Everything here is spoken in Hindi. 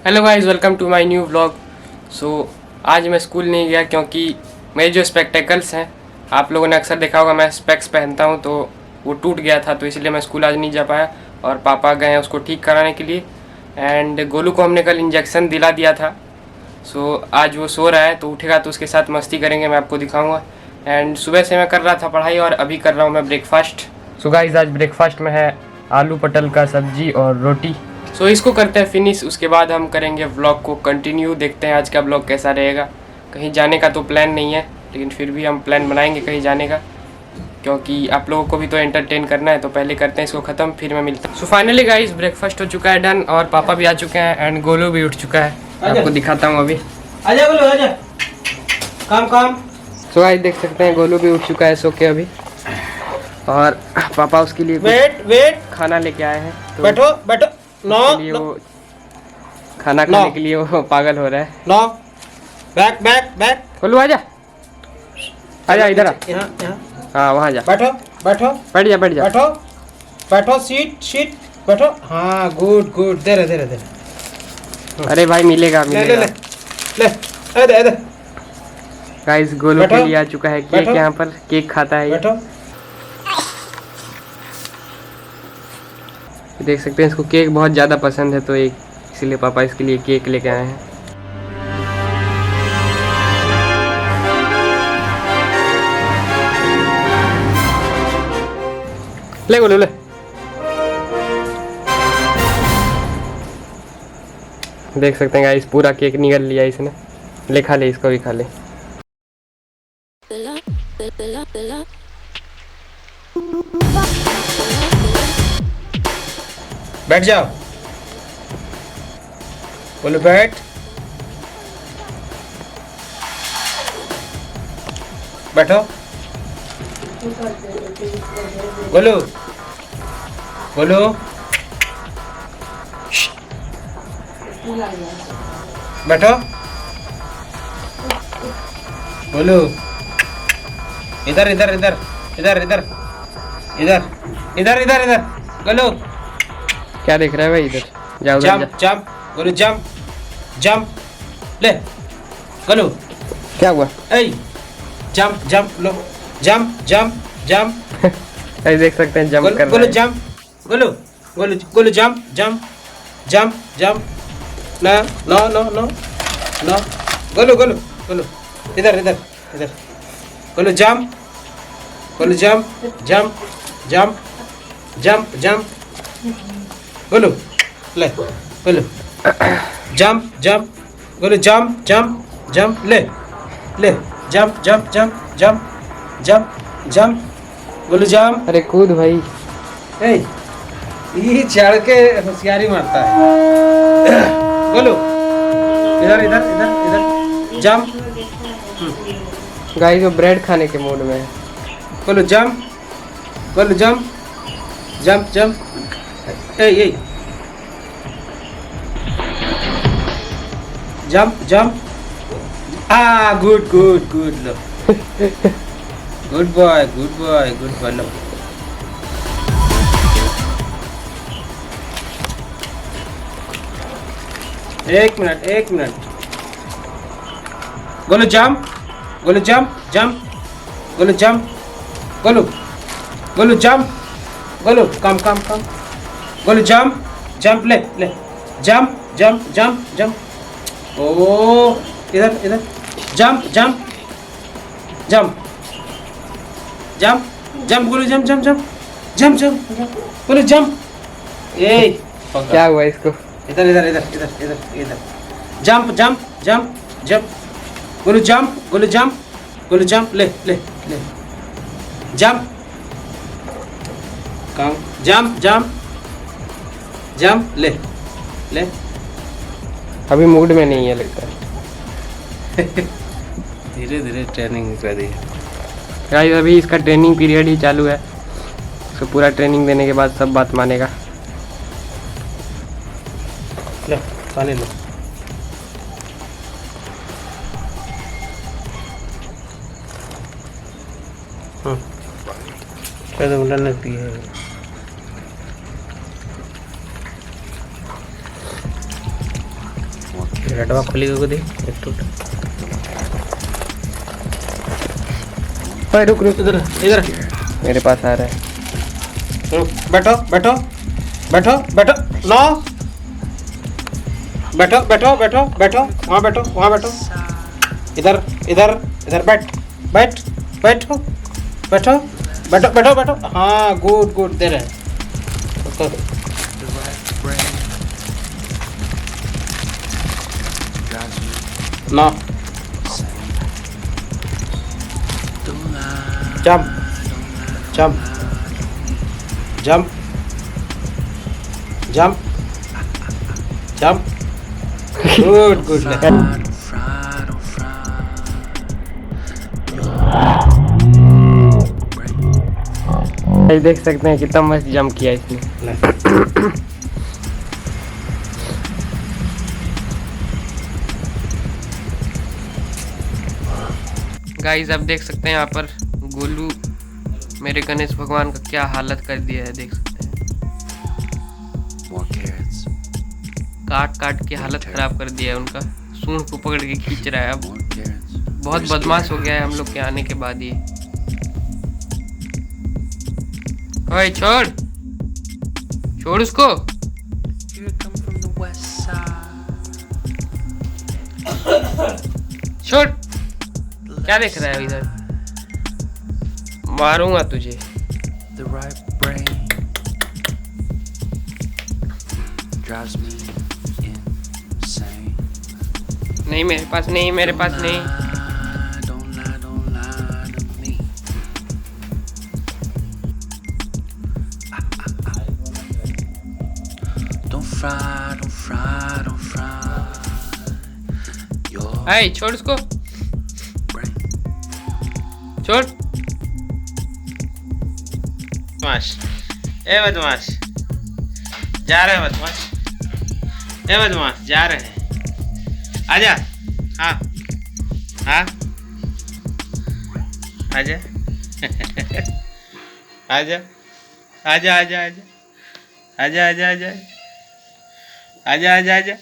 Hello guys, welcome to my new vlog. आज मैं स्कूल नहीं गया क्योंकि मेरे जो स्पेक्टेकल्स हैं, आप लोगों ने अक्सर देखा होगा मैं स्पेक्स पहनता हूं, तो वो टूट गया था, तो इसलिए मैं स्कूल आज नहीं जा पाया। और पापा गए हैं उसको ठीक कराने के लिए। एंड गोलू को हमने कल इंजेक्शन दिला दिया था। आज वो सो रहा है, तो उठेगा तो उसके साथ मस्ती करेंगे, मैं आपको दिखाऊँगा। एंड सुबह से मैं कर रहा था पढ़ाई और अभी कर रहा हूँ मैं ब्रेकफास्ट। गाइस, आज ब्रेकफास्ट में है आलू पटल का सब्जी और रोटी। इसको करते हैं फिनिश, उसके बाद हम करेंगे व्लॉग को कंटिन्यू। देखते हैं आज का व्लॉग कैसा रहेगा। कहीं जाने का तो प्लान नहीं है, लेकिन फिर भी हम प्लान बनाएंगे कहीं जाने का, क्योंकि आप लोगों को भी तो एंटरटेन करना है। तो पहले करते हैं इसको ख़त्म, फिर मैं मिलता हूँ। फाइनली गाइस, ब्रेकफास्ट हो चुका है डन, और पापा भी आ चुके हैं एंड गोलू भी उठ चुका है। आपको दिखाता हूँ अभी। आजा गोलू आजा, काम। गाइस देख सकते हैं गोलू भी उठ चुका है सो के अभी, और पापा उसके लिए वेट खाना लेके आए हैं। तो बैठो नो, वो खाना खाने के लिए वो पागल हो रहा है। नो, बैक गोलू आजा इधर आ। हाँ वहाँ जा, बैठो बैठ जा। बैठो सीट बैठो। हाँ गुड दे रहे। अरे भाई मिलेगा। ले गाइस, गोलू के लिए आ चुका है केक, यहाँ पर केक खाता है। बैठो। देख सकते हैं इसको केक बहुत ज़्यादा पसंद है, तो इसीलिए पापा इसके लिए केक लेके आए हैं। ले गोलू ले। देख सकते हैं गाइस, पूरा केक निगल लिया इसने। ले खा ले, इसको भी खा ले। बैठ जाओ बोलो, बैठ। बैठो बोलो बैठो बोलो। इधर बोलो। क्या देख रहा है भाई? इधर जाओ, उधर जा। जंप बोलो, जंप ले गोलू। क्या हुआ? जंप लो, जंप अरे देख सकते हैं जंप कर रहा गोलू, है। Jump Golu, jump no Golu इधर गोलू, जंप गोलू, ले गोलू, जंप गोलू, जंप ले जंप गोलू, जंप। अरे कूद भाई। ये चढ़ के होशियारी मारता है। गोलू इधर जंप। गाइस वो ब्रेड खाने के मूड में है। Golu jump jump. गुड लो। गुड बॉय लो। एक minute Golu, jump Golu, jump Golu, come Golu, jump ले जंप। ओ इधर jump Golu, jump Golu, jump. क्या हुआ इसको? इधर जंप गोलू, जंप ले जंप। कम जंप ले। अभी मूड में नहीं है लगता है। धीरे ट्रेनिंग कर दी। गाइस अभी इसका ट्रेनिंग पीरियड ही चालू है, तो पूरा ट्रेनिंग देने के बाद सब बात मानेगा। ले पानी लो। उल्टा लगती है। डब्बा खुली हुई दे एक टूट। रुक रुक इधर इधर मेरे पास आ रहा है। रुक बैठो बैठो बैठो बैठो नो बैठो बैठो बैठो बैठो वहाँ बैठो वहाँ बैठो इधर इधर इधर बैठ बैठ बैठो बैठो बैठो बैठो बैठो हाँ गुड गुड दे रहे no jump jump jump jump jump good good ये देख सकते हैं कितना मस्त जंप किया इसने। गाइस आप देख सकते हैं यहाँ पर गोलू मेरे गणेश भगवान का क्या हालत कर दिया है, देख सकते हैं। काट काट के हालत खराब कर दिया है उनका, सूंड को पकड़ के खींच रहा है। अब बहुत बदमाश हो गया है हम लोग के आने के बाद ये। ओए छोड़ छोड़ उसको। छोड़, क्या देख रहा है इधर, मारूंगा तुझे। नहीं मेरे पास नहीं, मेरे पास नहीं। हाय छोड़ उसको, छोड़। बदमाश ए बदमाश जा रहे हैं, बदमाश ए बदमाश जा रहे हैं, आजा। हाँ हाँ आजा आजा आजा आजा आजा आजा आजा आजा आजा आजा आजा।